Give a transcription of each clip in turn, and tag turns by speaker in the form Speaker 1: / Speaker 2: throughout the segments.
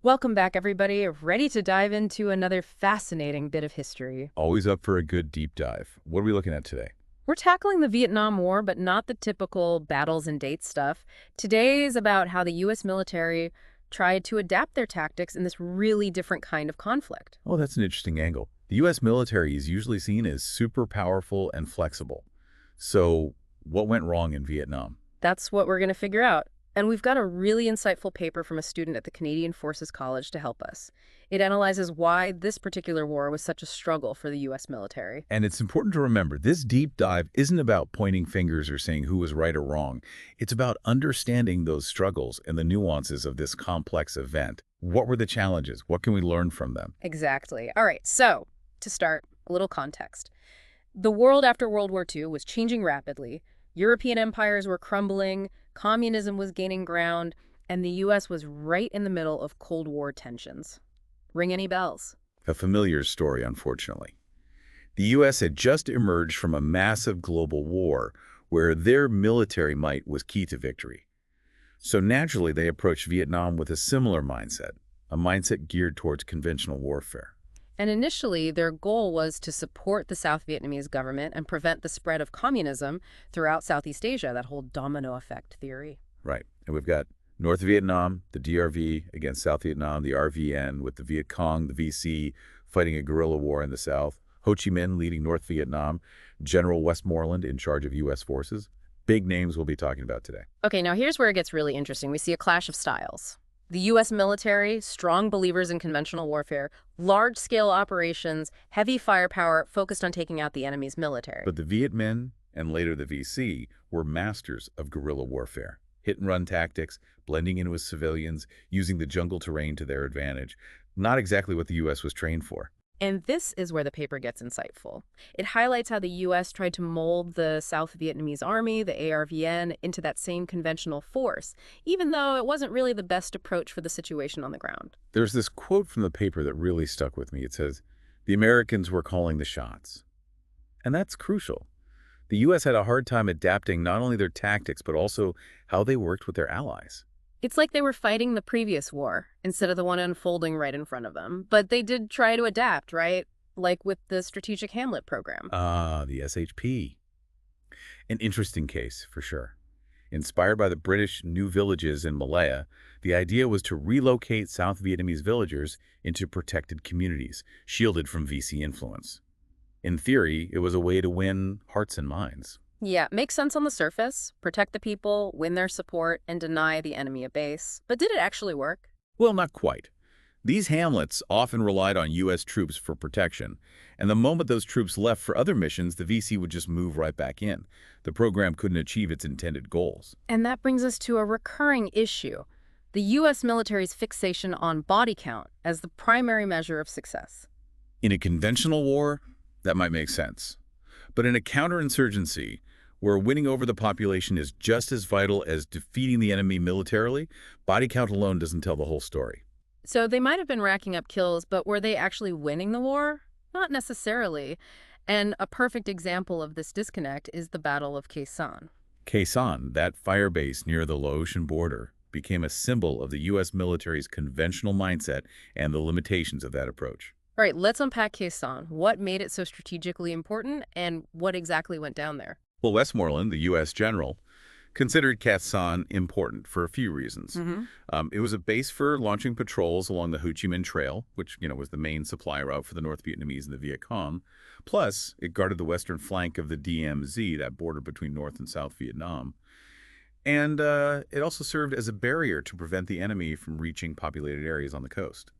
Speaker 1: Welcome back, everybody. Ready to dive into another fascinating bit of history.
Speaker 2: Always up for a good deep dive. What are we looking at today?
Speaker 1: We're tackling the Vietnam War, but not the typical battles and dates stuff. Today is about how the U.S. military tried to adapt their tactics in this really different kind of conflict.
Speaker 2: Oh, that's an interesting angle. The U.S. military is usually seen as super powerful and flexible. So, what went wrong in Vietnam?
Speaker 1: That's what we're going to figure out. And we've got a really insightful paper from a student at the Canadian Forces College to help us. It analyzes why this particular war was such a struggle for the U.S. military.
Speaker 2: And it's important to remember, this deep dive isn't about pointing fingers or saying who was right or wrong. It's about understanding those struggles and the nuances of this complex event. What were the challenges? What can we learn from them?
Speaker 1: Exactly. All right, so to start, a little context. The world after World War II was changing rapidly. European empires were crumbling, communism was gaining ground, and the U.S. was right in the middle of Cold War tensions. Ring any bells?
Speaker 2: A familiar story, unfortunately. The U.S. had just emerged from a massive global war where their military might was key to victory. So naturally, they approached Vietnam with a similar mindset, a mindset geared towards conventional warfare.
Speaker 1: And initially, their goal was to support the South Vietnamese government and prevent the spread of communism throughout Southeast Asia, that whole domino effect theory.
Speaker 2: Right. And we've got North Vietnam, the DRV against South Vietnam, the RVN with the Viet Cong, the VC fighting a guerrilla war in the South, Ho Chi Minh leading North Vietnam, General Westmoreland in charge of U.S. forces. Big names we'll be talking about today.
Speaker 1: Okay, now here's where it gets really interesting. We see a clash of styles. The U.S. military, strong believers in conventional warfare, large-scale operations, heavy firepower focused on taking out the enemy's military.
Speaker 2: But the Viet Minh and later the VC were masters of guerrilla warfare. Hit-and-run tactics, blending in with civilians, using the jungle terrain to their advantage. Not exactly what the U.S. was trained for.
Speaker 1: And this is where the paper gets insightful. It highlights how the U.S. tried to mold the South Vietnamese Army, the ARVN, into that same conventional force, even though it wasn't really the best approach for the situation on the ground.
Speaker 2: There's this quote from the paper that really stuck with me. It says, "The Americans were calling the shots." And that's crucial. The U.S. had a hard time adapting not only their tactics, but also how they worked with their allies.
Speaker 1: It's like they were fighting the previous war instead of the one unfolding right in front of them. But they did try to adapt, right? Like with the Strategic Hamlet program.
Speaker 2: Ah, the SHP. An interesting case, for sure. Inspired by the British new villages in Malaya, the idea was to relocate South Vietnamese villagers into protected communities, shielded from VC influence. In theory, it was a way to win hearts and minds.
Speaker 1: Yeah, makes sense on the surface. Protect the people, win their support, and deny the enemy a base. But did it actually work?
Speaker 2: Well, not quite. These hamlets often relied on U.S. troops for protection, and the moment those troops left for other missions, the VC would just move right back in. The program couldn't achieve its intended goals.
Speaker 1: And that brings us to a recurring issue. The U.S. military's fixation on body count as the primary measure of success.
Speaker 2: In a conventional war, that might make sense. But in a counterinsurgency, where winning over the population is just as vital as defeating the enemy militarily, body count alone doesn't tell the whole story.
Speaker 1: So they might have been racking up kills, but were they actually winning the war? Not necessarily. And a perfect example of this disconnect is the Battle of Khe Sanh.
Speaker 2: Khe Sanh, that fire base near the Laotian border, became a symbol of the U.S. military's conventional mindset and the limitations of that approach.
Speaker 1: All right, let's unpack Khe Sanh. What made it so strategically important, and what exactly went down there?
Speaker 2: Well, Westmoreland, the U.S. general, considered Khe Sanh important for a few reasons. It was a base for launching patrols along the Ho Chi Minh Trail, which was the main supply route for the North Vietnamese and the Viet Cong. Plus, it guarded the western flank of the DMZ, that border between North and South Vietnam. And it also served as a barrier to prevent the enemy from reaching populated areas on the coast.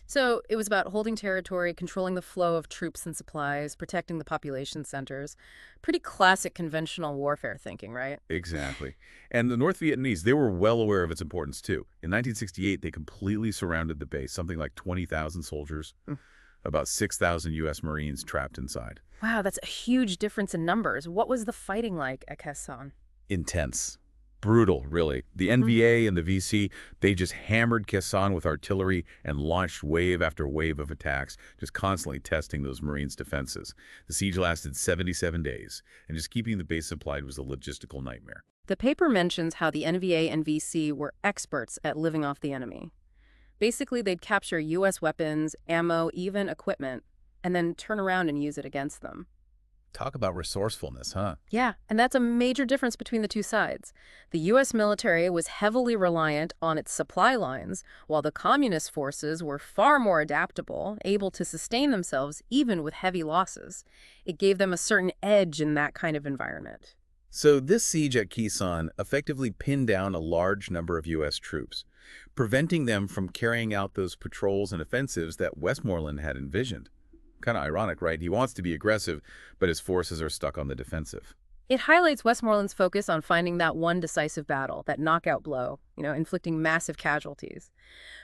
Speaker 1: So it was about holding territory, controlling the flow of troops and supplies, protecting the population centers. Pretty classic conventional warfare thinking, right?
Speaker 2: Exactly. And the North Vietnamese, they were well aware of its importance, too. In 1968, they completely surrounded the base, something like 20,000 soldiers, about 6,000 U.S. Marines trapped inside.
Speaker 1: Wow, that's a huge difference in numbers. What was the fighting like at Khe Sanh?
Speaker 2: Intense. Brutal, really. The NVA and the VC, they just hammered Khe Sanh with artillery and launched wave after wave of attacks, just constantly testing those Marines' defenses. The siege lasted 77 days, and just keeping the base supplied was a logistical nightmare.
Speaker 1: The paper mentions how the NVA and VC were experts at living off the enemy. Basically, they'd capture U.S. weapons, ammo, even equipment, and then turn around and use it against them.
Speaker 2: Talk about resourcefulness, huh?
Speaker 1: Yeah, and that's a major difference between the two sides. The U.S. military was heavily reliant on its supply lines, while the communist forces were far more adaptable, able to sustain themselves even with heavy losses. It gave them a certain edge in that kind of environment.
Speaker 2: So this siege at Kherson effectively pinned down a large number of U.S. troops, preventing them from carrying out those patrols and offensives that Westmoreland had envisioned. Kind of ironic, right? He wants to be aggressive, but his forces are stuck on the defensive.
Speaker 1: It highlights Westmoreland's focus on finding that one decisive battle, that knockout blow, inflicting massive casualties.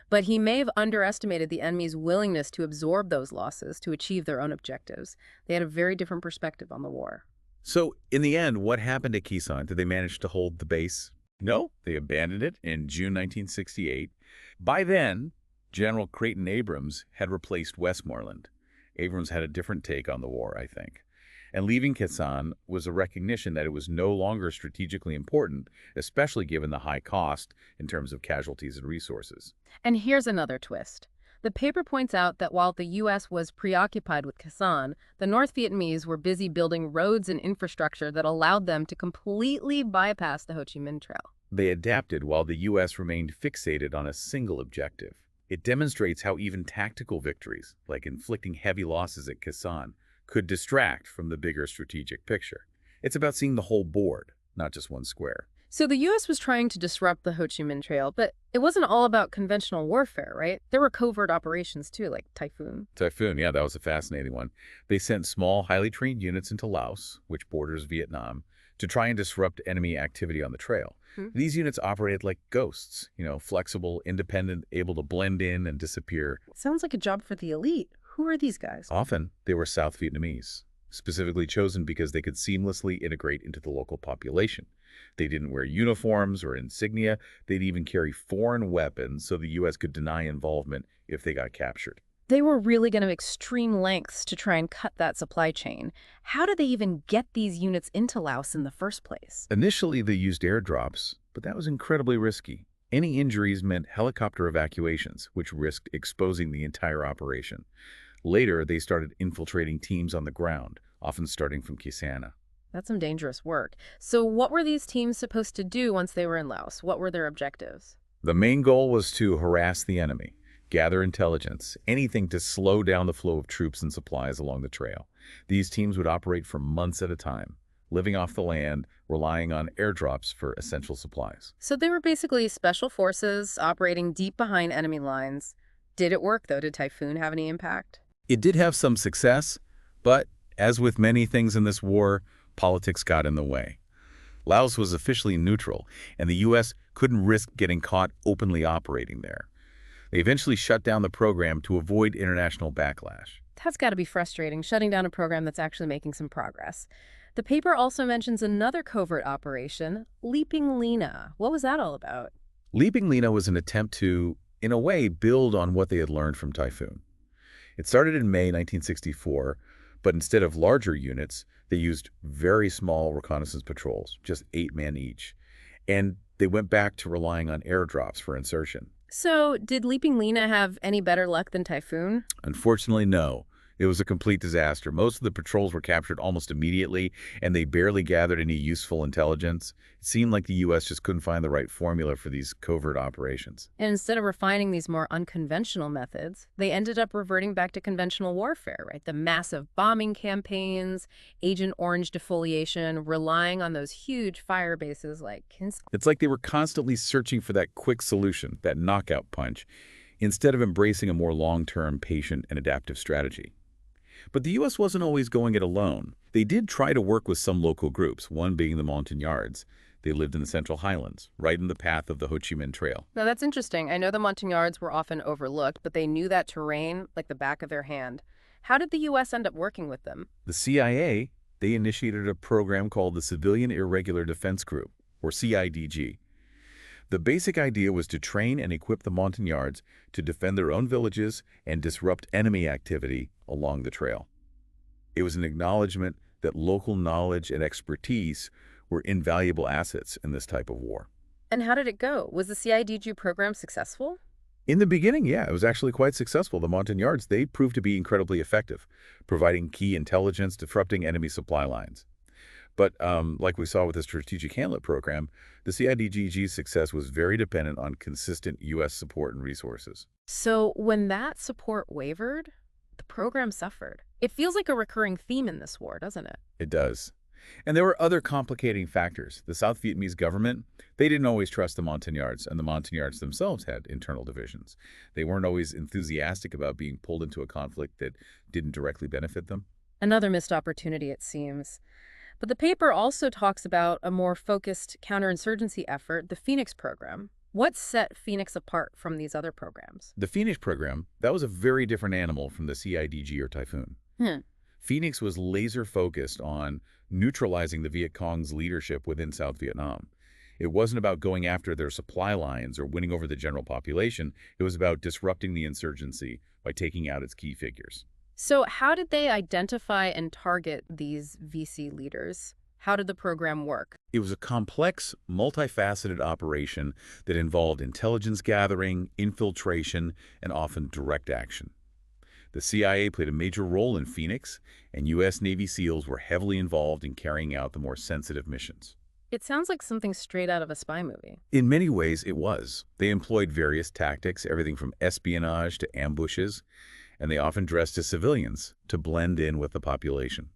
Speaker 1: But he may have underestimated the enemy's willingness to absorb those losses to achieve their own objectives. They had a very different perspective on the war.
Speaker 2: So in the end, what happened at Kherson? Did they manage to hold the base? No, they abandoned it in June 1968. By then, General Creighton Abrams had replaced Westmoreland. Abrams had a different take on the war, I think. And leaving Kherson was a recognition that it was no longer strategically important, especially given the high cost in terms of casualties and resources.
Speaker 1: And here's another twist. The paper points out that while the U.S. was preoccupied with Kherson, the North Vietnamese were busy building roads and infrastructure that allowed them to completely bypass the Ho Chi Minh Trail.
Speaker 2: They adapted while the U.S. remained fixated on a single objective. It demonstrates how even tactical victories, like inflicting heavy losses at Kherson, could distract from the bigger strategic picture. It's about seeing the whole board, not just one square.
Speaker 1: So the U.S. was trying to disrupt the Ho Chi Minh Trail, but it wasn't all about conventional warfare, right? There were covert operations too, like Typhoon.
Speaker 2: Typhoon, yeah, that was a fascinating one. They sent small, highly trained units into Laos, which borders Vietnam, to try and disrupt enemy activity on the trail. These units operated like ghosts, flexible, independent, able to blend in and disappear.
Speaker 1: Sounds like a job for the elite. Who are these guys?
Speaker 2: Often, they were South Vietnamese, specifically chosen because they could seamlessly integrate into the local population. They didn't wear uniforms or insignia. They'd even carry foreign weapons so the U.S. could deny involvement if they got captured.
Speaker 1: They were really going to extreme lengths to try and cut that supply chain. How did they even get these units into Laos in the first place?
Speaker 2: Initially, they used airdrops, but that was incredibly risky. Any injuries meant helicopter evacuations, which risked exposing the entire operation. Later, they started infiltrating teams on the ground, often starting from Kisana.
Speaker 1: That's some dangerous work. So what were these teams supposed to do once they were in Laos? What were their objectives?
Speaker 2: The main goal was to harass the enemy, gather intelligence, anything to slow down the flow of troops and supplies along the trail. These teams would operate for months at a time, living off the land, relying on airdrops for essential supplies.
Speaker 1: So they were basically special forces operating deep behind enemy lines. Did it work, though? Did Typhoon have any impact?
Speaker 2: It did have some success, but as with many things in this war, politics got in the way. Laos was officially neutral, and the U.S. couldn't risk getting caught openly operating there. They eventually shut down the program to avoid international backlash.
Speaker 1: That's got to be frustrating, shutting down a program that's actually making some progress. The paper also mentions another covert operation, Leaping Lena. What was that all about?
Speaker 2: Leaping Lena was an attempt to, in a way, build on what they had learned from Typhoon. It started in May 1964, but instead of larger units, they used very small reconnaissance patrols, just 8 men each. And they went back to relying on airdrops for insertion.
Speaker 1: So, did Leaping Lena have any better luck than Typhoon?
Speaker 2: Unfortunately, no. It was a complete disaster. Most of the patrols were captured almost immediately, and they barely gathered any useful intelligence. It seemed like the U.S. just couldn't find the right formula for these covert operations.
Speaker 1: And instead of refining these more unconventional methods, they ended up reverting back to conventional warfare, right? The massive bombing campaigns, Agent Orange defoliation, relying on those huge fire bases like Kinsk.
Speaker 2: It's like they were constantly searching for that quick solution, that knockout punch, instead of embracing a more long-term, patient, and adaptive strategy. But the U.S. wasn't always going it alone. They did try to work with some local groups, one being the Montagnards. They lived in the Central Highlands, right in the path of the Ho Chi Minh Trail.
Speaker 1: Now, that's interesting. I know the Montagnards were often overlooked, but they knew that terrain like the back of their hand. How did the U.S. end up working with them?
Speaker 2: The CIA, they initiated a program called the Civilian Irregular Defense Group, or CIDG. The basic idea was to train and equip the Montagnards to defend their own villages and disrupt enemy activity along the trail. It was an acknowledgement that local knowledge and expertise were invaluable assets in this type of war.
Speaker 1: And how did it go? Was the CIDG program successful?
Speaker 2: In the beginning, yeah, it was actually quite successful. The Montagnards, they proved to be incredibly effective, providing key intelligence, disrupting enemy supply lines. But like we saw with the Strategic Hamlet program, the CIDGG's success was very dependent on consistent U.S. support and resources.
Speaker 1: So when that support wavered, the program suffered. It feels like a recurring theme in this war, doesn't it?
Speaker 2: It does. And there were other complicating factors. The South Vietnamese government, they didn't always trust the Montagnards, and the Montagnards themselves had internal divisions. They weren't always enthusiastic about being pulled into a conflict that didn't directly benefit them.
Speaker 1: Another missed opportunity, it seems. But the paper also talks about a more focused counterinsurgency effort, the Phoenix program. What set Phoenix apart from these other programs?
Speaker 2: The Phoenix program, that was a very different animal from the CIDG or Typhoon.
Speaker 1: Hmm.
Speaker 2: Phoenix was laser-focused on neutralizing the Viet Cong's leadership within South Vietnam. It wasn't about going after their supply lines or winning over the general population. It was about disrupting the insurgency by taking out its key figures.
Speaker 1: So how did they identify and target these VC leaders? How did the program work?
Speaker 2: It was a complex, multifaceted operation that involved intelligence gathering, infiltration, and often direct action. The CIA played a major role in Phoenix, and U.S. Navy SEALs were heavily involved in carrying out the more sensitive missions.
Speaker 1: It sounds like something straight out of a spy movie.
Speaker 2: In many ways, it was. They employed various tactics, everything from espionage to ambushes, and they often dressed as civilians to blend in with the population.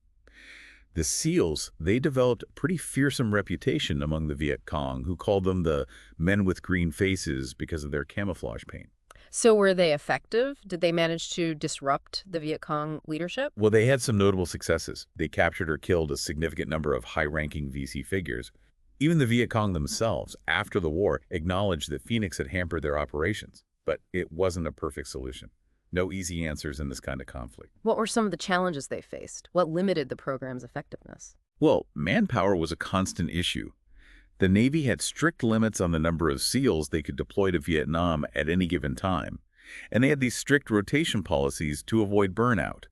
Speaker 2: The SEALs, they developed a pretty fearsome reputation among the Viet Cong, who called them the men with green faces because of their camouflage paint.
Speaker 1: So were they effective? Did they manage to disrupt the Viet Cong leadership?
Speaker 2: Well, they had some notable successes. They captured or killed a significant number of high-ranking VC figures. Even the Viet Cong themselves, after the war, acknowledged that Phoenix had hampered their operations. But it wasn't a perfect solution. No easy answers in this kind of conflict.
Speaker 1: What were some of the challenges they faced? What limited the program's effectiveness?
Speaker 2: Well, manpower was a constant issue. The Navy had strict limits on the number of SEALs they could deploy to Vietnam at any given time, and they had these strict rotation policies to avoid burnout.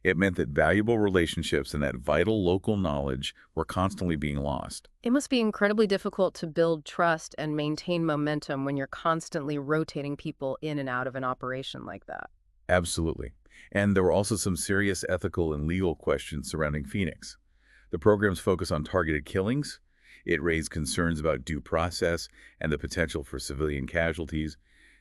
Speaker 2: It meant that valuable relationships and that vital local knowledge were constantly being lost.
Speaker 1: It must be incredibly difficult to build trust and maintain momentum when you're constantly rotating people in and out of an operation like that.
Speaker 2: Absolutely. And there were also some serious ethical and legal questions surrounding Phoenix. The program's focus on targeted killings, it raised concerns about due process and the potential for civilian casualties.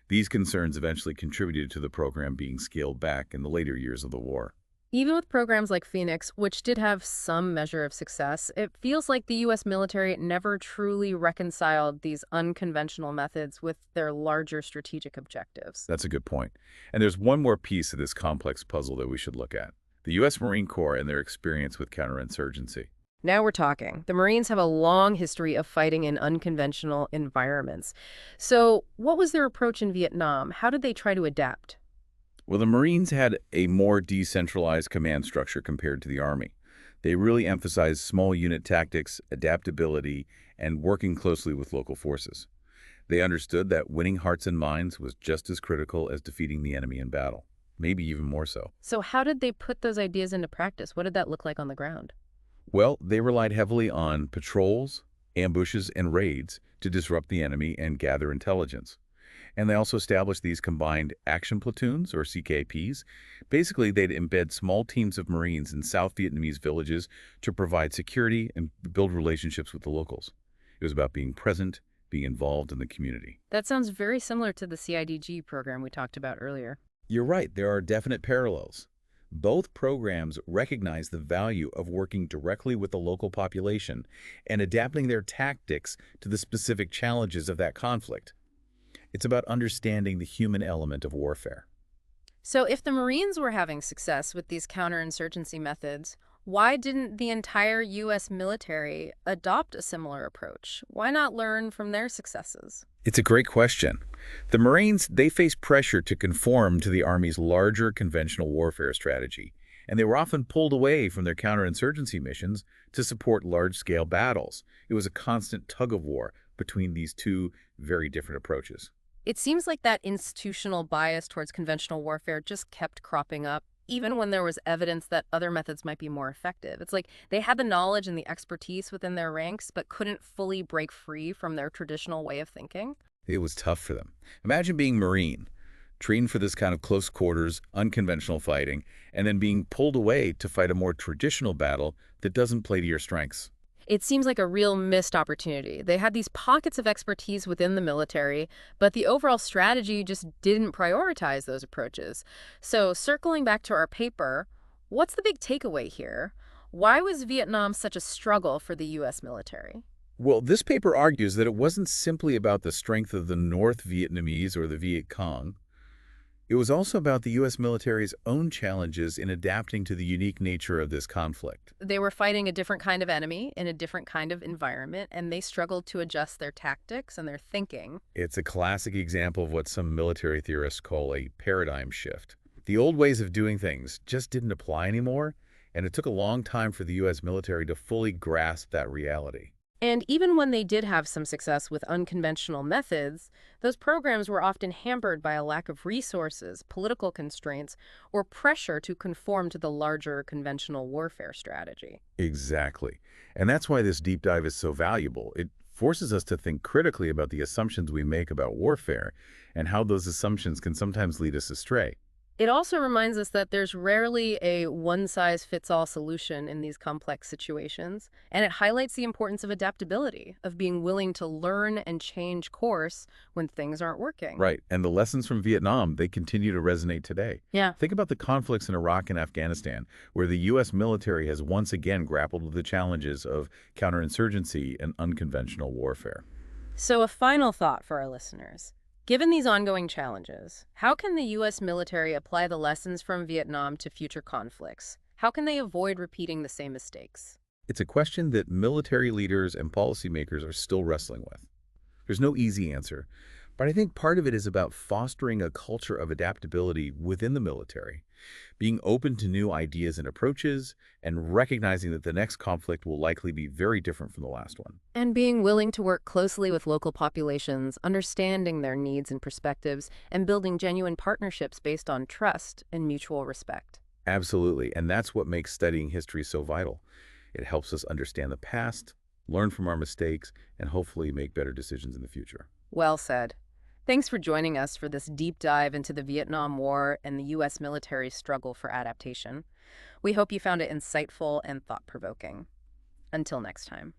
Speaker 2: These concerns eventually contributed to the program being scaled back in the later years of the war.
Speaker 1: Even with programs like Phoenix, which did have some measure of success, it feels like the U.S. military never truly reconciled these unconventional methods with their larger strategic objectives.
Speaker 2: That's a good point. And there's one more piece of this complex puzzle that we should look at. The U.S. Marine Corps and their experience with counterinsurgency.
Speaker 1: Now we're talking. The Marines have a long history of fighting in unconventional environments. So what was their approach in Vietnam? How did they try to adapt?
Speaker 2: Well, the Marines had a more decentralized command structure compared to the Army. They really emphasized small unit tactics, adaptability, and working closely with local forces. They understood that winning hearts and minds was just as critical as defeating the enemy in battle, maybe even more so.
Speaker 1: So how did they put those ideas into practice? What did that look like on the ground?
Speaker 2: Well, they relied heavily on patrols, ambushes, and raids to disrupt the enemy and gather intelligence. And they also established these combined action platoons, or CKPs. Basically, they'd embed small teams of Marines in South Vietnamese villages to provide security and build relationships with the locals. It was about being present, being involved in the community.
Speaker 1: That sounds very similar to the CIDG program we talked about earlier.
Speaker 2: You're right, there are definite parallels. Both programs recognize the value of working directly with the local population and adapting their tactics to the specific challenges of that conflict. It's about understanding the human element of warfare.
Speaker 1: So if the Marines were having success with these counterinsurgency methods, why didn't the entire U.S. military adopt a similar approach? Why not learn from their successes?
Speaker 2: It's a great question. The Marines, they faced pressure to conform to the Army's larger conventional warfare strategy, and they were often pulled away from their counterinsurgency missions to support large-scale battles. It was a constant tug-of-war between these two very different approaches.
Speaker 1: It seems like that institutional bias towards conventional warfare just kept cropping up, even when there was evidence that other methods might be more effective. It's like they had the knowledge and the expertise within their ranks, but couldn't fully break free from their traditional way of thinking.
Speaker 2: It was tough for them. Imagine being Marine, trained for this kind of close quarters, unconventional fighting, and then being pulled away to fight a more traditional battle that doesn't play to your strengths.
Speaker 1: It seems like a real missed opportunity. They had these pockets of expertise within the military, but the overall strategy just didn't prioritize those approaches. So, circling back to our paper, what's the big takeaway here? Why was Vietnam such a struggle for the U.S. military?
Speaker 2: Well, this paper argues that it wasn't simply about the strength of the North Vietnamese or the Viet Cong. It was also about the U.S. military's own challenges in adapting to the unique nature of this conflict.
Speaker 1: They were fighting a different kind of enemy in a different kind of environment, and they struggled to adjust their tactics and their thinking.
Speaker 2: It's a classic example of what some military theorists call a paradigm shift. The old ways of doing things just didn't apply anymore, and it took a long time for the U.S. military to fully grasp that reality.
Speaker 1: And even when they did have some success with unconventional methods, those programs were often hampered by a lack of resources, political constraints, or pressure to conform to the larger conventional warfare strategy.
Speaker 2: Exactly. And that's why this deep dive is so valuable. It forces us to think critically about the assumptions we make about warfare and how those assumptions can sometimes lead us astray.
Speaker 1: It also reminds us that there's rarely a one-size-fits-all solution in these complex situations, and it highlights the importance of adaptability, of being willing to learn and change course when things aren't working.
Speaker 2: Right. And the lessons from Vietnam, they continue to resonate today.
Speaker 1: Yeah.
Speaker 2: Think about the conflicts in Iraq and Afghanistan, where the U.S. military has once again grappled with the challenges of counterinsurgency and unconventional warfare.
Speaker 1: So a final thought for our listeners. Given these ongoing challenges, how can the U.S. military apply the lessons from Vietnam to future conflicts? How can they avoid repeating the same mistakes?
Speaker 2: It's a question that military leaders and policymakers are still wrestling with. There's no easy answer, but I think part of it is about fostering a culture of adaptability within the military, being open to new ideas and approaches, and recognizing that the next conflict will likely be very different from the last one.
Speaker 1: And being willing to work closely with local populations, understanding their needs and perspectives, and building genuine partnerships based on trust and mutual respect.
Speaker 2: Absolutely, and that's what makes studying history so vital. It helps us understand the past, learn from our mistakes, and hopefully make better decisions in the future.
Speaker 1: Well said. Thanks for joining us for this deep dive into the Vietnam War and the U.S. military's struggle for adaptation. We hope you found it insightful and thought-provoking. Until next time.